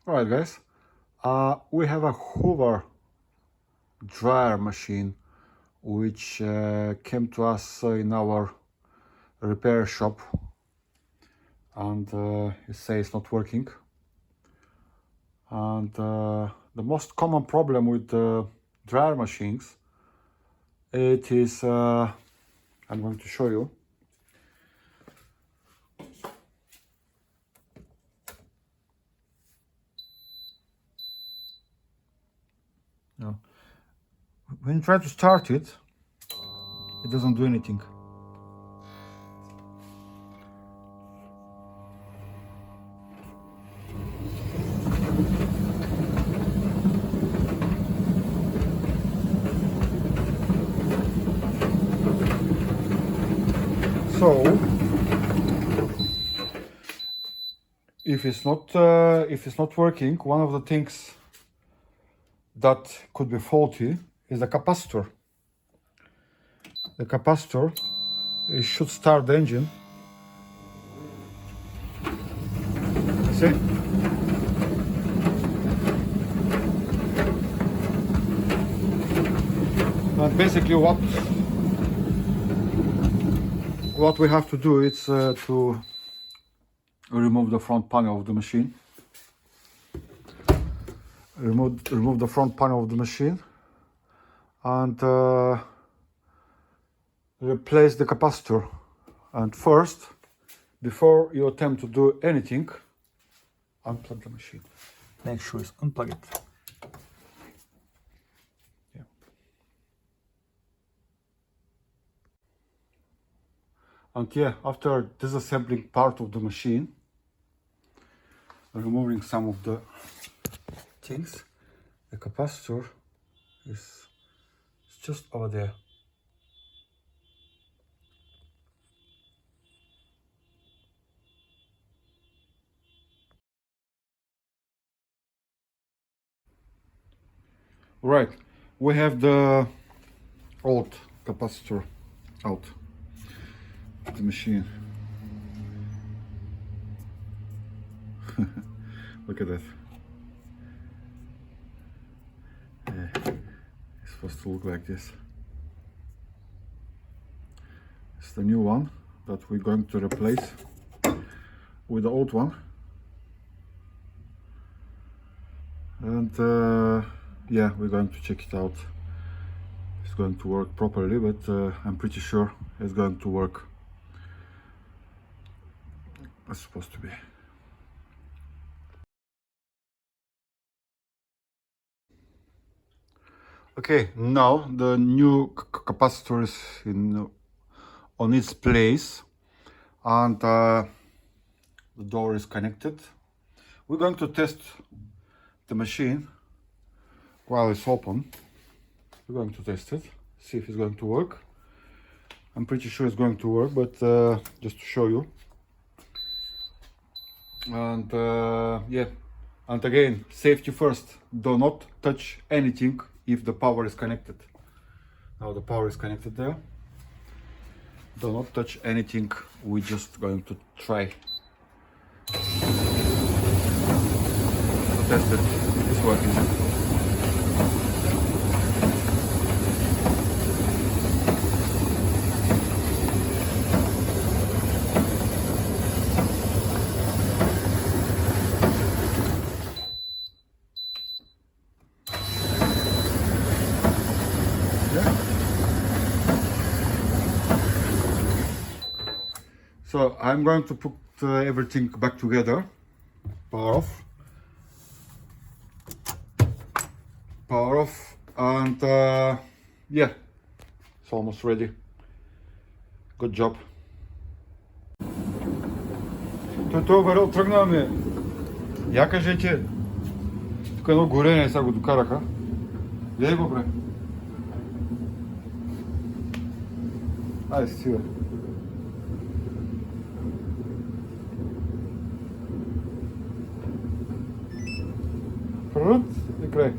Alright guys, we have a Hoover dryer machine which came to us in our repair shop, and it says it's not working. And the most common problem with dryer machines, it is, I'm going to show you. No. When you try to start it, it doesn't do anything. So if it's not working, one of the things that could be faulty is the capacitor. The capacitor, it should start the engine. See? And basically what we have to do is to remove the front panel of the machine. Remove the front panel of the machine and replace the capacitor. And first, before you attempt to do anything, unplug the machine. Make sure it's unplugged. Yeah. And yeah, after disassembling part of the machine, removing some of the things, the capacitor is just over there. Right, we have the old capacitor out of the machine. Look at that. It's supposed to look like this. It's the new one that we're going to replace with the old one. And yeah, we're going to check it out. It's going to work properly, but I'm pretty sure it's going to work as it's supposed to be. Okay, now the new capacitor is on its place, and the door is connected. We're going to test the machine while it's open. We're going to test it, see if it's going to work. I'm pretty sure it's going to work, but just to show you. And yeah, and again, safety first. Do not touch anything if the power is connected. Now the power is connected there. Do not touch anything. We're just going to try to test it if it's working. So I'm going to put everything back together. Power off. Power off, and yeah, it's almost ready. Good job. То горе тръгнаме. Я кажете, тук едно горение сега го докараха. Гледай го, бре. Ай, си бе. Прът и край.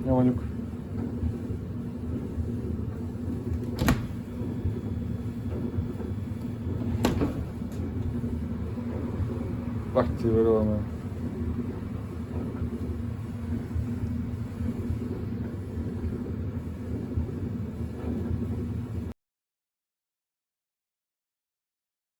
Няма никой. Parti, vediamo.